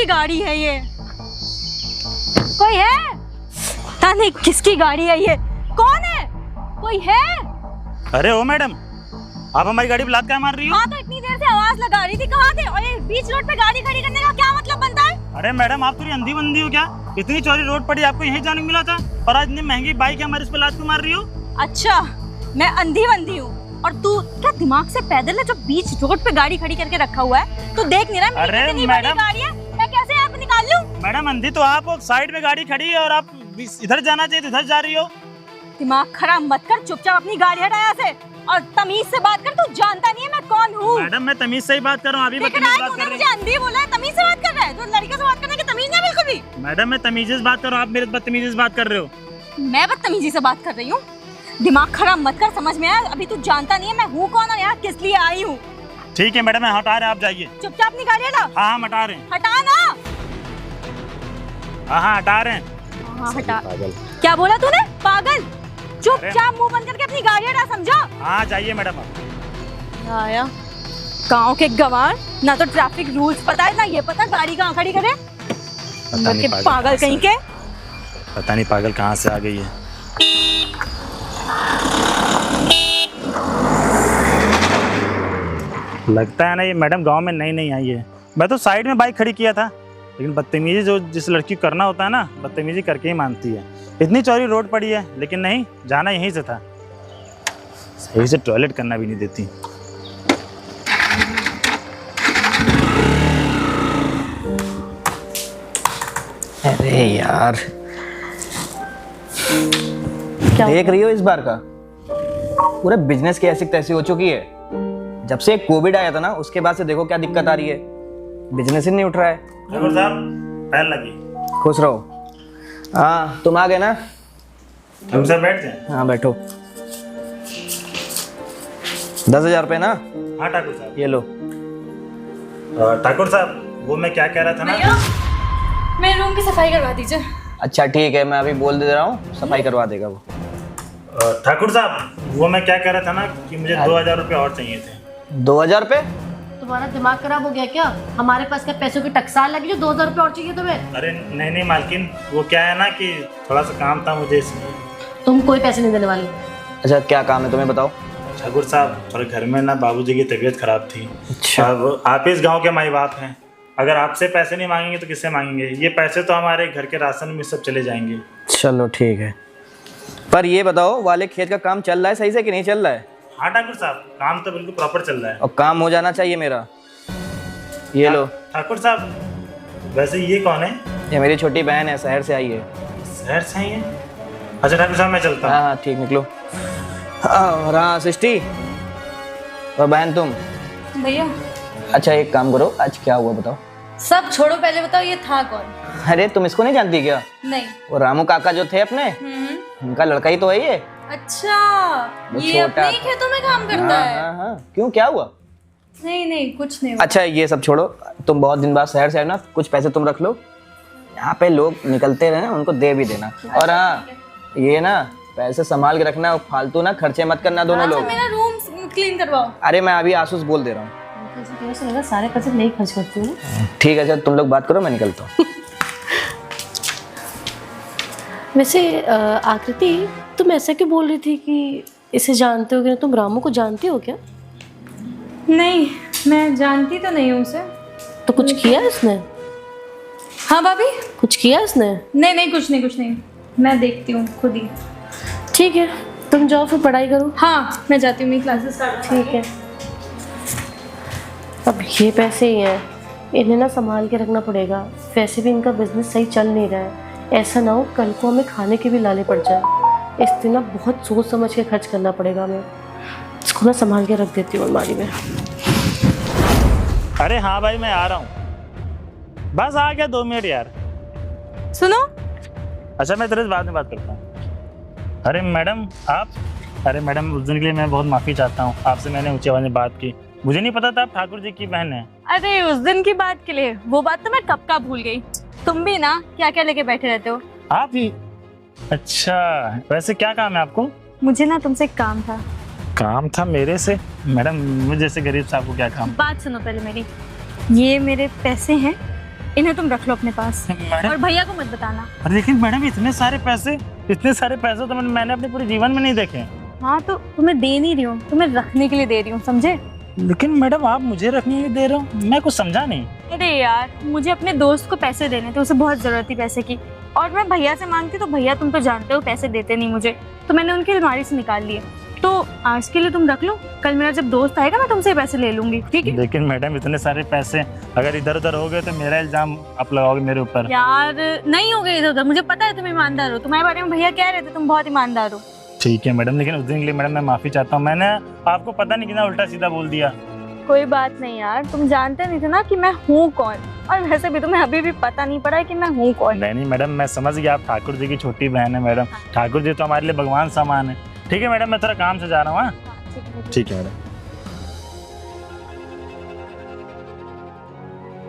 किसकी गाड़ी है ये? कोई है? पता नहीं किसकी गाड़ी है ये। कौन है? कोई है? अरे ओ मैडम, आप हमारी गाड़ी पे लात क्या मार रही हो? हाँ तो इतनी देर से आवाज लगा रही थी, कहाँ थे? और ये बीच रोड पे गाड़ी खड़ी करने का क्या मतलब बनता है? अरे मैडम, आप थोड़ी अंधी बंदी हो क्या? इतनी चौड़ी रोड पड़ी, आपको यहीं जाने को मिला था और आज इतनी महंगी बाइक है हमारे, इस पे लात क्यों मार रही हो? अच्छा, मैं अंधी बंदी हूँ और तू क्या दिमाग से पैदल है जो बीच रोड पे गाड़ी खड़ी करके रखा हुआ है? तू देख नहीं रहा मेरी कितनी बड़ी गाड़ी है, मैं कैसे यहाँ पे निकाल लूँ? मैडम अंधी तो आप, साइड में गाड़ी खड़ी है और आप इधर जाना चाहिए तो इधर जा रही हो। दिमाग खराब मत कर, चुपचाप अपनी गाड़ी हटा यहाँ से और तमीज से बात कर। तू जानता नहीं है मैं कौन हूँ। मैडम मैं तमीज से ही बात कर रहा हूँ, अभी मुझे अंधी बोला है, तमीज से बात कर रहा है? तो लड़के से बात करने की तमीज नहीं बिल्कुल भी। मैडम मैं तमीज से बात कर रहा हूँ, आप मेरे बदतमीजी से बात कर रहे हो। मैं बदतमीजी से बात कर रही हूँ? दिमाग खराब मत कर, समझ में आया? अभी तू जानता नहीं है मैं हूँ कौन और यहाँ किस लिए आई हूँ। ठीक है मैडम, मैं हटा रहे, आप जाइए। चुपचाप अपनी गाड़ी हटा। हाँ हम हटा रहे हैं। हटा ना। हाँ हटा रहे हैं। हाँ हटा। क्या बोला तूने? पागल। चुपचाप मुंह बंद करके अपनी गाड़ी हटा, समझा? हाँ जाइए मैडम आप। आया गाँव के गंवार, ना तो ट्रैफिक रूल्स पता है ना ये पता गाड़ी कहाँ खड़ी करे। पागल कहीं के। पता नहीं पागल कहाँ से आ गई है। लगता है ना ये मैडम गांव में नई नई आई है। मैं तो साइड में बाइक खड़ी किया था, लेकिन बदतमीजी जो जिस लड़की को करना होता है ना, बदतमीजी करके ही मानती है। इतनी चौड़ी रोड पड़ी है, लेकिन नहीं, जाना यहीं से था। सही से टॉयलेट करना भी नहीं देती। अरे यार, देख रही हो इस बार का पूरा बिजनेस की ऐसी तैसी हो चुकी है। जब से कोविड आया था ना, उसके बाद से देखो क्या दिक्कत आ रही है, बिजनेस ही नहीं उठ रहा है। ठाकुर साहब पैर लगी। खुश रहो। हाँ तुम आ गए ना? हम सब बैठ जाए। हाँ बैठो। 10,000 रुपये ना? हाँ ठाकुर साहब ये लो। ठाकुर साहब वो मैं क्या कह रहा था ना, मेरे रूम की सफाई करवा दीजिए। अच्छा ठीक है, मैं अभी बोल दे रहा हूँ, सफाई करवा देगा वो। ठाकुर साहब वो मैं क्या कह रहा था ना कि मुझे 2,000 रुपये और चाहिए थे। 2,000 रुपये? तुम्हारा दिमाग खराब हो गया क्या? हमारे पास क्या पैसों की टकसाल लगी जो 2,000 रुपये और चाहिए तुम्हें? अरे नहीं नहीं मालकिन, वो क्या है ना कि थोड़ा सा काम था मुझे इसलिए। तुम कोई पैसे नहीं देने वाले। अच्छा क्या काम है तुम्हें बताओ। ठाकुर साहब थोड़े घर में ना बाबूजी की तबीयत खराब थी। अच्छा। अब आप इस गांव के माई बाप हैं, अगर आपसे पैसे नहीं मांगेंगे तो किससे मांगेंगे? ये पैसे तो हमारे घर के राशन में सब चले जाएंगे। चलो ठीक है, पर ये बताओ वाले खेत का काम चल रहा है सही से कि नहीं चल रहा है? हाँ ठाकुर साहब काम तो बिल्कुल प्रॉपर चल रहा है। और काम हो जाना चाहिए मेरा। ये लो। ठाकुर साहब वैसे ये कौन है? ये मेरी छोटी बहन है, शहर से आई है। शहर से आई है? अच्छा ठाकुर साहब मैं चलता हूँ। हाँ हाँ ठीक, निकलो। और हाँ सृष्टि और बहन तुम। भैया अच्छा एक काम करो, आज क्या हुआ बताओ। सब छोड़ो, पहले बताओ ये था कौन? अरे तुम इसको नहीं जानती क्या? नहीं। वो रामू काका जो थे अपने, उनका लड़का ही तो है ये। अच्छा वो ये छोटा अपने ही खेतों में काम करता हाँ, है? हाँ हाँ क्यों क्या हुआ? नहीं नहीं कुछ नहीं। अच्छा ये सब छोड़ो, तुम बहुत दिन बाद शहर से आए ना, कुछ पैसे तुम रख लो, यहाँ पे लोग निकलते रहे उनको दे भी देना। और हाँ ये ना पैसे संभाल के रखना, फालतू ना खर्चे मत करना दोनों लोग। मेरा रूम क्लीन करवाओ। अरे मैं अभी आसूस बोल दे रहा हूँ। सारे पैसे नहीं खर्च करती हूँ। ठीक है चल तुम लोग बात करो, मैं निकलता हूँ। वैसे आकृति तुम ऐसा क्यों बोल रही थी कि इसे जानते हो कि तुम रामू को जानती हो क्या? नहीं मैं जानती तो नहीं हूँ उसे। तो कुछ किया इसने? हाँ भाभी कुछ किया इसने? नहीं नहीं कुछ नहीं कुछ नहीं, मैं देखती हूँ खुद ही। ठीक है तुम जाओ फिर पढ़ाई करो। हाँ मैं जाती हूँ, मेरी क्लासेस स्टार्ट। ठीक है। अब ये पैसे ही हैं, इन्हें ना संभाल के रखना पड़ेगा। वैसे भी इनका बिजनेस सही चल नहीं रहा है, ऐसा ना हो कल को हमें खाने के भी लाले पड़ जाए। इसलिए ना बहुत सोच समझ के खर्च करना पड़ेगा हमें। इसको ना संभाल के रख देती हूँ अलमारी में। अरे हाँ भाई मैं आ रहा हूँ, बस आ गया 2 मिनट यार। सुनो। अच्छा मैं तेरे से बाद में बात करता हूँ। अरे मैडम आप, अरे मैडम उस दिन के लिए मैं बहुत माफ़ी चाहता हूँ, आपसे मैंने ऊंची आवाज़ में बात की, मुझे नहीं पता था आप ठाकुर जी की बहन है। अरे उस दिन की बात के लिए, वो बात तो मैं कब का भूल गई। तुम भी ना क्या क्या लेके बैठे रहते हो। आप ही? अच्छा वैसे क्या काम है आपको? मुझे ना तुमसे एक काम था। काम था मेरे से? मैडम मुझे जैसे गरीब साहब को क्या काम? बात सुनो पहले मेरी। ये मेरे पैसे हैं, इन्हें तुम रख लो अपने पास मैडम और भैया को मत बताना। अरे लेकिन मैडम इतने सारे पैसे तो मैंने अपने पूरे जीवन में नहीं देखे। हाँ तो तुम्हें दे नहीं रही हूँ, तुम्हें रखने के लिए दे रही हूँ, समझे? लेकिन मैडम आप मुझे रखने के लिए दे रहे हो, मैं कुछ समझा नहीं। अरे यार मुझे अपने दोस्त को पैसे देने थे, उसे बहुत जरूरत थी पैसे की, और मैं भैया से मांगती तो भैया तुम तो जानते हो पैसे देते नहीं मुझे, तो मैंने उनकी अलमारी से निकाल लिए। तो आज के लिए तुम रख लो, कल मेरा जब दोस्त आएगा मैं तुमसे पैसे ले लूंगी, ठीक है? लेकिन मैडम इतने सारे पैसे अगर इधर उधर हो गए तो मेरा इल्जाम आप लगाओगे मेरे ऊपर। यार नहीं हो गए इधर उधर, मुझे पता है तुम ईमानदार हो, तुम्हारे बारे में भैया कह रहे थे तुम बहुत ईमानदार हो। ठीक है मैडम, लेकिन उस दिन के लिए मैडम मैं माफी चाहता हूँ, मैंने आपको पता नहीं कितना उल्टा सीधा बोल दिया। कोई बात नहीं यार, तुम जानते नहीं थे ना कि मैं हूँ कौन, और वैसे भी तुम्हें अभी भी पता नहीं पड़ा है कि मैं हूँ कौन। नहीं मैडम, मैं समझ गया आप ठाकुर जी की छोटी बहन है मैडम, ठाकुर जी तो हमारे लिए भगवान समान है। ठीक है मैडम, मैं थोड़ा काम से जा रहा हूँ। ठीक है मैडम।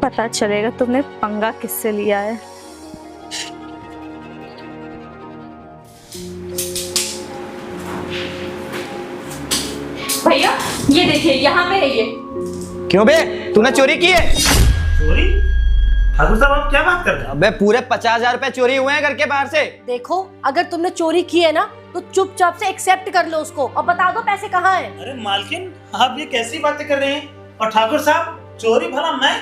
पता चलेगा तुमने पंगा किससे लिया है। भैया ये देखिए यहाँ पे है ये। क्यों बे, तूने चोरी की है? चोरी? ठाकुर साहब आप क्या बात कर रहे हैं? अबे पूरे 50,000 रुपए चोरी हुए हैं घर के बाहर से। देखो अगर तुमने चोरी की है ना तो चुपचाप से एक्सेप्ट कर लो उसको और बता दो पैसे कहाँ हैं। अरे मालकिन आप ये कैसी बातें कर रहे हैं? और ठाकुर साहब चोरी भला मैं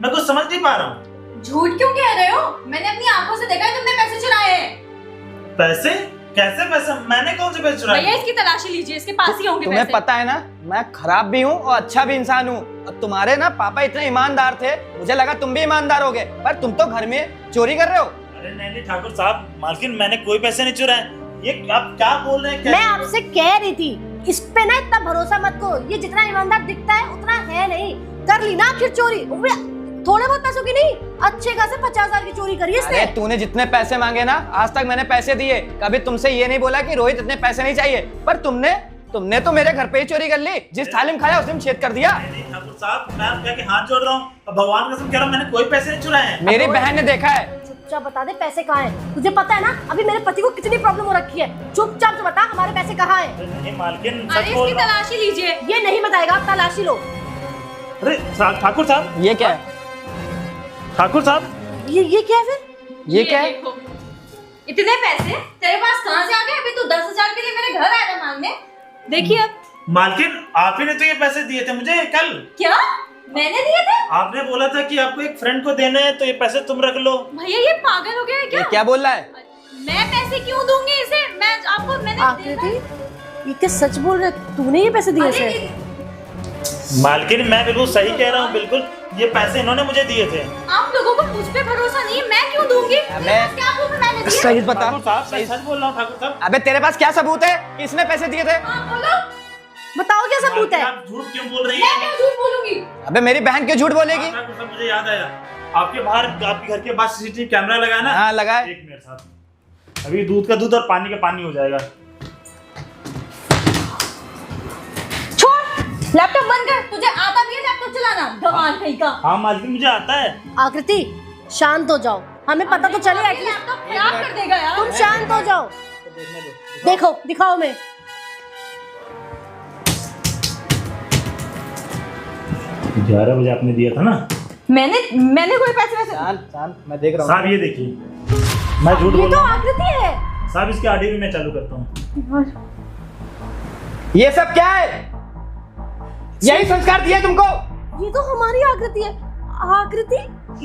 कुछ समझ नहीं पा रहा हूँ। झूठ क्यों कह रहे हो? मैंने अपनी आंखों से देखा है तुमने पैसे चुराए हैं। पैसे? कैसे पैसे? मैंने कौन से पैसे चुराए? भैया इसकी तलाशी लीजिए, इसके पास ही होंगे तुम्हें पैसे। पता है ना मैं खराब भी हूँ और अच्छा भी इंसान हूँ, और तुम्हारे ना पापा इतने ईमानदार थे, मुझे लगा तुम भी ईमानदार होगे, पर तुम तो घर में चोरी कर रहे हो। अरे नहीं ठाकुर साहब, मालकिन मैंने कोई पैसे नहीं चुराए। ये आप क्या बोल रहे हैं? मैं आपसे कह रही थी इस पे ना इतना भरोसा मत करो, ये जितना ईमानदार दिखता है उतना है नहीं। कर ली ना आखिर चोरी, थोड़े बहुत पैसों की नहीं, अच्छे खासे 50,000 की चोरी करी इसने। अरे तूने जितने पैसे मांगे ना आज तक मैंने पैसे दिए, कभी तुमसे ये नहीं बोला कि रोहित इतने पैसे नहीं चाहिए, पर तुमने तो मेरे घर पे ही चोरी कर ली, जिस थाली में खाया उसी में छेद कर दिया। नहीं ठाकुर साहब, मैं आपके आगे हाथ जोड़ रहा हूँ, भगवान की कसम कह रहा हूँ, मैंने कोई पैसे नहीं चुराए हैं। मेरी बहन ने देखा है। चुपचाप बता दे पैसे कहाँ हैं। तुझे पता है ना अभी मेरे पति को कितनी प्रॉब्लम हो रखी है, चुपचाप से बता हमारे पैसे कहाँ हैं। नहीं मालकिन, अरे इसकी तलाशी लीजिए। ये नहीं बताएगा, आप तलाशी लो। अरे ठाकुर साहब, ये क्या है? ठाकुर साहब ये क्या है फिर? ये क्या है? देखो, इतने पैसे तेरे पास कहाँ से आ गए? अभी तू 10,000 के लिए मेरे घर आया था मांगने। देखिए अब। मालकिन आप ही ने तो ये पैसे दिए थे मुझे कल। क्या मैंने दिए थे? आपने बोला था कि आपको एक फ्रेंड को देने हैं तो ये पैसे तुम रख लो। भैया ये पागल हो गया है क्या? ये क्या बोल रहा है? मैं पैसे क्यों दूंगी इसे? मैं आपको मैंने आकृति ये क्या सच बोल रहे? तूने ये पैसे दिए इसे? मालकिन मैं बिल्कुल सही कह रहा हूँ, बिल्कुल ये पैसे इन्होंने मुझे दिए थे। आप लोगों को मुझ पे भरोसा नहीं है, मैं क्यों दूंगी? क्या प्रूफ है मैंने दिए? सही बता। ठाकुर साहब मैं सच बोल रहा हूँ। ठाकुर साहब अबे तेरे पास क्या सबूत है कि इसने पैसे दिए थे? हाँ बोलो। बताओ क्या सबूत है? आप झूठ क्यों बोल रही मैं हैं? क्यों झूठ बोलूंगी? अबे मेरी बहन क्यों झूठ बोलेगी? ठाकुर साहब मुझे याद आया, आपके बाहर आपके घर के पास सीसीटीवी कैमरा लगा है ना? हाँ लगा है। एक मिनट साहब, अभी दूध का दूध और पानी का पानी हो जाएगा। छोड़, लैपटॉप बंद कर। तुझे आता भी है लैपटॉप चलाना? गवार कहीं का। हाँ मालकिन मुझे आता है। आकृति शांत हो जाओ, हमें पता तो चले एटलीस्ट। लैपटॉप खराब कर देगा यार। तुम शांत हो जाओ। देखो दिखाओ मैं। 11 बजे आपने दिया था ना? मैंने कोई पैसे वैसे। शांत मैं देख रहा हूँ। साहब ये देखिए, मैं झूठ ये बोल तो रहा हूँ आकृति है। साहब। इसके ऑडियो भी मैं चालू करता हूँ। ये सब क्या है? यही संस्कार दिए तुमको? ये तो हमारी आकृति है। आकृति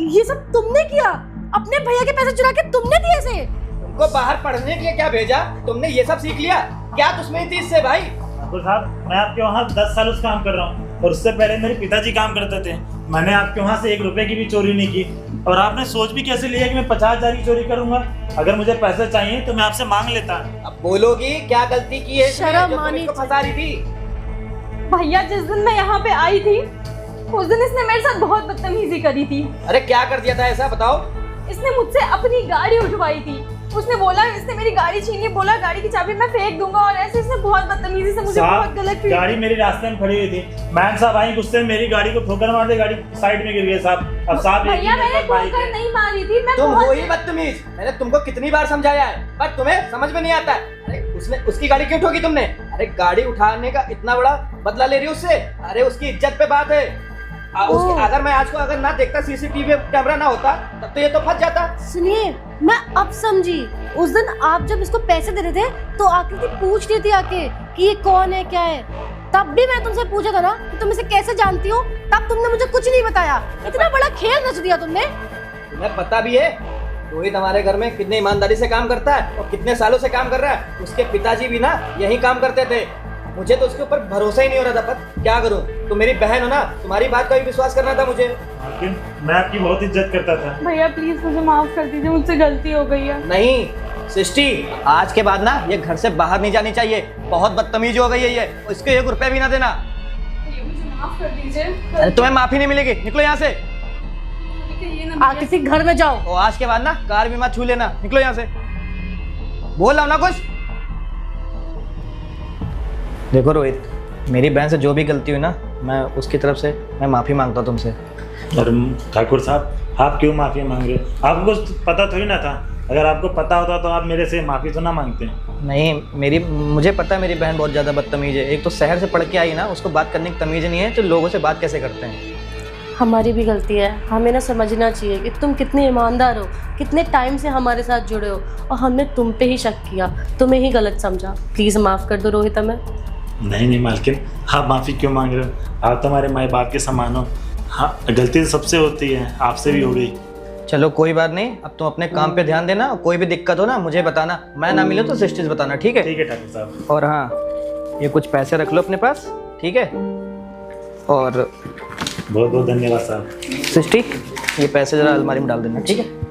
ये सब तुमने किया? अपने भैया के पैसे चुरा के तुमने दिए से? तुमको बाहर पढ़ने के लिए क्या भेजा? तुमने ये सब सीख लिया? क्या दुश्मनी थी इससे भाई? ठाकुर साहब मैं आपके वहाँ 10 साल से काम कर रहा हूँ, और उससे पहले मेरे पिताजी काम करते थे। मैंने आपके वहाँ से 1 रुपए की भी चोरी नहीं की, और आपने सोच भी कैसे लिया कि मैं 50,000 की चोरी करूंगा? अगर मुझे पैसे चाहिए तो मैं आपसे मांग लेता। अब बोलोगी क्या गलती की है? शर्म जो तुम आनी इसको फंसा रही थी। भैया जिस दिन मैं यहाँ पे आई थी उस दिन इसने मेरे साथ बहुत बदतमीजी करी थी। अरे क्या कर दिया था ऐसा बताओ? इसने मुझसे अपनी गाड़ी उठवाई थी। उसने बोला, इसने मेरी गाड़ी छीनी, बोला गाड़ी की चाबी मैं फेंक दूंगा, और ऐसे इसने बहुत बदतमीजी से मुझे बहुत गलत फील। गाड़ी मेरी रास्ते में खड़ी हुई थी, मैम साहब आई गुस्से में मेरी गाड़ी को ठोकर मार दे, गाड़ी साइड में गिर गई साहब। अब साहब भैया मैंने ठोकर नहीं मारी थी, मैं तुम बहुत हो ही बदतमीज। मैंने तुमको कितनी बार समझाया है, पर तुम्हें समझ में नहीं आता। अरे उसकी गाड़ी क्यों ठोकी तुमने? अरे गाड़ी उठाने का इतना बड़ा बदला ले रही हो उससे? अरे उसकी इज्जत पे बात है। अगर मैं आज को अगर ना देखता, सीसीटीवी कैमरा ना होता, तब तो ये तो फंस जाता। सुनिए, मैं अब समझी। उस दिन आप जब इसको पैसे दे रहे थे तो आकृति पूछ रही थी आके कि ये कौन है, क्या है। तब भी मैं तुमसे पूछा था ना कि तुम इसे कैसे जानती हो, तब तुमने मुझे कुछ नहीं बताया। इतना बड़ा खेल रच दिया तुमने। तुम्हें पता भी है रोहित हमारे घर में कितने ईमानदारी से काम करता है और कितने सालों से काम कर रहा है। उसके पिताजी भी ना यही काम करते थे। मुझे तो उसके ऊपर भरोसा ही नहीं हो रहा था, पर क्या करूं, तुम मेरी बहन हो ना, तुम्हारी बात का भी विश्वास करना था मुझे। लेकिन मैं आपकी बहुत इज्जत करता था। भैया प्लीज मुझे माफ कर दीजिए, मुझसे गलती हो गई है। नहीं सृष्टि, आज के बाद ना ये घर से बाहर नहीं जानी चाहिए। बहुत बदतमीज हो गई है ये। इसको 1 रुपया भी ना देना। मुझे माफ कर दीजिए। अरे तुम्हें माफी नहीं मिलेगी, निकलो यहाँ से। आकृति घर में जाओ। और आज के बाद ना कार भी मत छू लेना, निकलो यहाँ से। बोल रहा हूं ना कुछ। देखो रोहित, मेरी बहन से जो भी गलती हुई ना, मैं उसकी तरफ से मैं माफी मांगता हूँ तुमसे। और ठाकुर साहब, आप क्यों माफ़ी मांग रहे हो? आपको कुछ पता थोड़ी ना था। अगर आपको पता होता तो आप मेरे से माफ़ी तो ना मांगते। नहीं, मुझे पता है मेरी बहन बहुत ज़्यादा बदतमीज है। एक तो शहर से पढ़ के आई ना, उसको बात करने की तमीज़ नहीं है, तो लोगों से बात कैसे करते हैं। हमारी भी गलती है। हमें ना समझना चाहिए कि तुम कितने ईमानदार हो, कितने टाइम से हमारे साथ जुड़े हो, और हमने तुम पे ही शक किया, तुम्हें ही गलत समझा। प्लीज़ माफ़ कर दो रोहित हमें। नहीं मालकिन, आप माफ़ी क्यों मांग रहे हो? आप तो हमारे माँ बाप के समान हो। हाँ, गलती तो सबसे होती है, आपसे भी हो गई। चलो कोई बात नहीं, अब तुम अपने काम पे ध्यान देना। कोई भी दिक्कत हो ना मुझे बताना, मैं ना मिले तो सृष्टि से बताना, ठीक है? ठीक है ठाकुर साहब। और हाँ, ये कुछ पैसे रख लो अपने पास, ठीक है? और बहुत बहुत धन्यवाद साहब। सृष्टि, ये पैसे जरा अलमारी में डाल देना, ठीक है?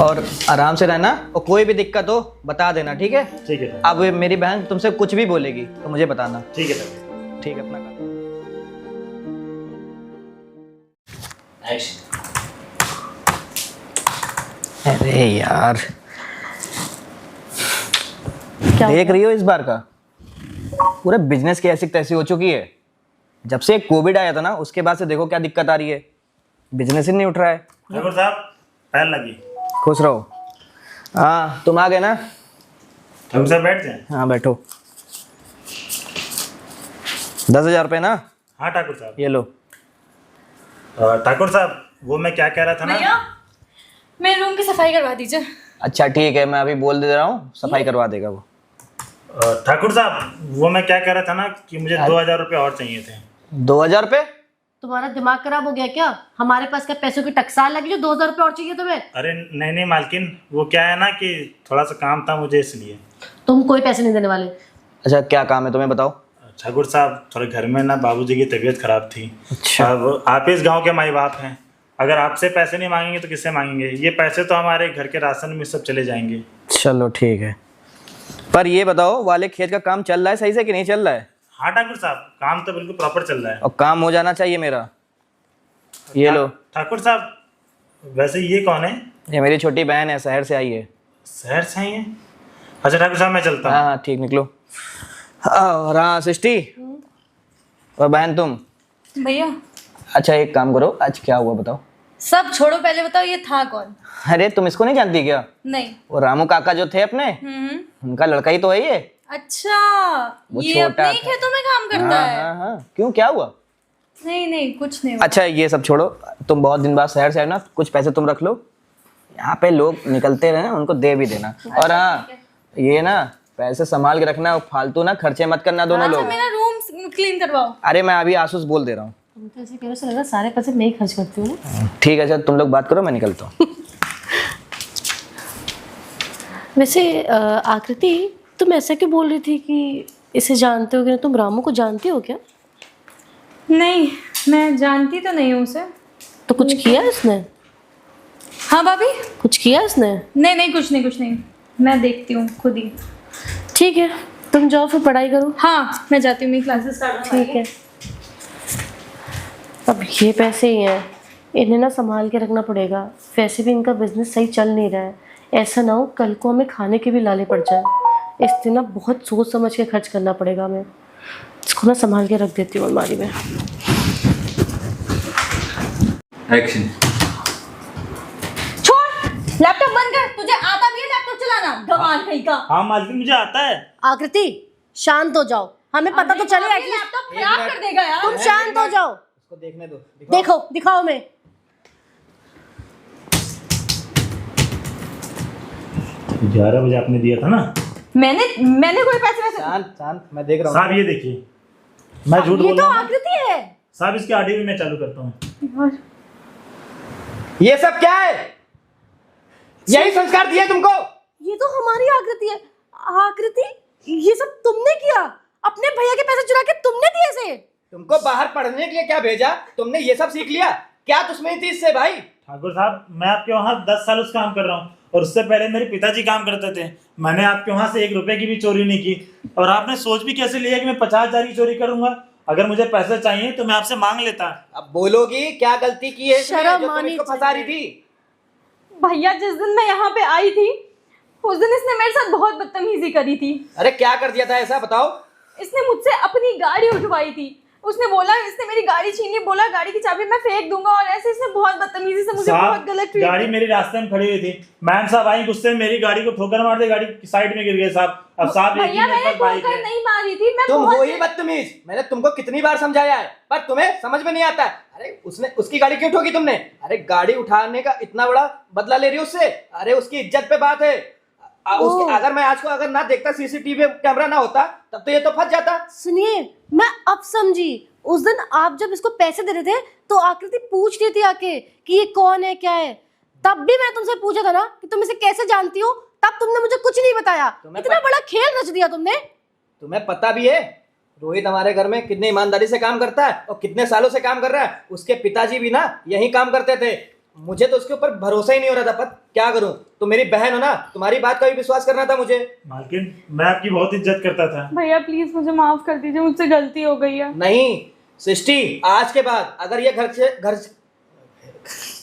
और आराम से रहना, और कोई भी दिक्कत हो बता देना, ठीक है? ठीक है। अब मेरी बहन तुमसे कुछ भी बोलेगी तो मुझे बताना। ठीक है। ठीक है, अपना काम। अरे यार, क्या देख रही हो इस बार का पूरा बिजनेस की ऐसी तैसी हो चुकी है। जब से कोविड आया था ना, उसके बाद से देखो क्या दिक्कत आ रही है। बिजनेस ही नहीं उठ रहा है। ठाकुर साहब, पैर लगी। खुश रहो। हाँ, तुम आ गए ना? ठाकुर साहब बैठ जाए। हाँ बैठो। 10,000 रुपये ना? हाँ ठाकुर साहब। ये लो। ठाकुर साहब, वो मैं क्या कह रहा था ना। भैया मेरे रूम की सफाई करवा दीजिए। अच्छा ठीक है, मैं अभी बोल दे रहा हूँ, सफाई करवा देगा वो। ठाकुर साहब, वो मैं क्या कह रहा था ना कि मुझे 2,000 रुपये और चाहिए थे। 2,000 रुपये? तुम्हारा दिमाग खराब हो गया क्या? हमारे पास क्या पैसों की टकसाल लगी जो 2,000 रुपये और चाहिए तुम्हें? अरे नहीं मालकिन, वो क्या है ना कि थोड़ा सा काम था मुझे, इसलिए। तुम कोई पैसे नहीं देने वाले। अच्छा क्या काम है तुम्हें, बताओ। ठाकुर साहब, थोड़े घर में ना बाबूजी की तबीयत खराब थी। अच्छा। अब आप इस गांव के माई बाप हैं, अगर आपसे पैसे नहीं मांगेंगे तो किससे मांगेंगे? ये पैसे तो हमारे घर के राशन में सब चले जाएंगे। चलो ठीक है, पर ये बताओ वाले खेत का काम चल रहा है सही से कि नहीं चल रहा है? हाँ ठाकुर साहब, काम तो बिल्कुल प्रॉपर चल रहा है। और काम हो जाना चाहिए मेरा। ये लो। ठाकुर साहब, वैसे ये कौन है? ये मेरी छोटी बहन है, शहर से आई है। शहर से आई है? अच्छा ठाकुर साहब, मैं चलता हूँ। हाँ हाँ ठीक, निकलो। और हाँ सृष्टि, और बहन तुम। भैया अच्छा एक काम करो, आज क्या हुआ बताओ। सब छोड़ो, पहले बताओ ये था कौन? अरे तुम इसको नहीं जानती क्या? नहीं। वो रामू काका जो थे अपने, उनका लड़का ही तो है ये। अच्छा, वो ये छोटा अपने ही था। खेतों में काम करता हाँ है? हाँ हाँ, क्यों क्या हुआ? नहीं कुछ नहीं हुआ। अच्छा ये सब छोड़ो, तुम बहुत दिन बाद शहर से आए ना, कुछ पैसे तुम रख लो। यहाँ पे लोग निकलते रहे, उनको दे भी देना। और हाँ, ये ना पैसे संभाल के रखना, फालतू ना खर्चे मत करना दोनों अच्छा लोग। मेरा रूम क्लीन करवाओ। अरे मैं अभी आसूस बोल दे रहा हूँ। तुम तो ऐसे कह रहे हो, लगा सारे पैसे मैं ही खर्च करती हूँ ना। ठीक है, अच्छा तुम लोग बात करो, मैं निकलता हूँ। वैसे आकृति, तुम ऐसा क्यों बोल रही थी कि इसे जानते हो कि तुम रामू को जानती हो क्या? नहीं, मैं जानती तो नहीं हूँ उसे। तो कुछ किया इसने? हाँ भाभी? कुछ किया इसने? नहीं कुछ नहीं, मैं देखती हूँ खुद ही। ठीक है, तुम जाओ फिर पढ़ाई करो। हाँ मैं जाती हूँ, मेरी क्लासेस स्टार्ट ठीक है। अब ये पैसे ही हैं, इन्हें ना संभाल के रखना पड़ेगा। वैसे भी इनका बिजनेस सही चल नहीं रहा है। ऐसा ना हो कल को हमें खाने के भी लाले पड़ जाए। इसलिए ना बहुत सोच समझ के खर्च करना पड़ेगा हमें। इसको ना संभाल के रख देती हूँ अलमारी में। एक्शन। छोड़, लैपटॉप बंद कर। तुझे आता भी है लैपटॉप चलाना? गवान कहीं का। हाँ मालकिन, मुझे आता है। आकृति शांत हो जाओ, हमें पता तो चले। लैपटॉप खराब कर देगा यार। तुम शांत हो जाओ। इसको देखने दो। देखो, दिखाओ मैं। 11 बजे आपने दिया था ना। मैंने कोई पैसे वैसे शांत शांत, मैं देख रहा हूँ। साहब ये देखिए, मैं झूठ ये बोल तो रहा हूँ। आकृति है। साहब इसकी ऑडियो भी मैं चालू करता हूँ। ये सब क्या है? यही संस्कार दिए तुमको? ये तो हमारी आकृति है। आकृति, ये सब तुमने किया? अपने भैया के पैसे चुरा के तुमने दिए से? तुमको बाहर पढ़ने के लिए क्या भेजा? तुमने ये सब सीख लिया? क्या दुश्मनी थी इससे भाई? ठाकुर साहब, मैं आपके वहाँ 10 साल से काम कर रहा हूँ और उससे पहले मेरे पिताजी काम करते थे। मैंने आपके वहाँ से 1 रुपए की भी चोरी नहीं की और आपने सोच भी कैसे लिया कि मैं 50,000 की चोरी करूंगा? अगर मुझे पैसे चाहिए तो मैं आपसे मांग लेता। अब बोलोगी क्या गलती की है इसने, शर्म जो तुम आनी इसको फंसा रही थी? भैया जिस दिन मैं यहाँ पे आई थी उस दिन इसने मेरे साथ बहुत बदतमीजी करी थी। अरे क्या कर दिया था ऐसा, बताओ। इसने मुझसे अपनी गाड़ी उठवाई थी। उसने बोला, इसने मेरी गाड़ी छीनी, बोला गाड़ी की चाबी मैं फेंक दूंगा और ऐसे इसने बहुत बदतमीजी से मुझे बहुत गलत ट्रीट गाड़ी मेरी रास्ते में खड़ी हुई थी। मैम साहब आई गुस्से में मेरी गाड़ी को ठोकर मार दे, गाड़ी साइड में गिर गई साहब। अब साहब एक ही भैया मेरे मैंने पास बाइक ठोकर है। नहीं मारी थी, मैं तुम बहुत हो ही बदतमीज। मैंने तुमको कितनी बार समझाया है पर तुम्हें समझ में नहीं आता। अरे उसने उसकी गाड़ी क्यों ठोकी तुमने? अरे गाड़ी उठाने का इतना बड़ा बदला ले रही हो उससे? अरे उसकी इज्जत पे बात है। उसके अगर मैं आज को अगर ना देखता, सीसीटीवी कैमरा ना होता, तब तो ये तो फंस जाता। सुनिए, मैं अब समझी। उस दिन आप जब इसको पैसे दे रहे थे तो आकृति पूछ रही थी आके कि ये कौन है, क्या है। तब भी मैं तुमसे पूछा था ना कि तुम इसे कैसे जानती हो, तब तुमने मुझे कुछ नहीं बताया। इतना बड़ा खेल रच दिया तुमने। तुम्हें पता भी है रोहित हमारे घर में कितनी ईमानदारी से काम करता है और कितने सालों से काम कर रहा है। उसके पिताजी भी ना यही काम करते थे। मुझे तो उसके ऊपर भरोसा ही नहीं हो रहा था, पर क्या करूं, तुम मेरी बहन हो ना, तुम्हारी बात का भी विश्वास करना था मुझे। मालकिन, मैं आपकी बहुत इज्जत करता था। भैया प्लीज मुझे माफ कर दीजिए, मुझसे गलती हो गई है। नहीं सृष्टि, आज के बाद अगर ये घर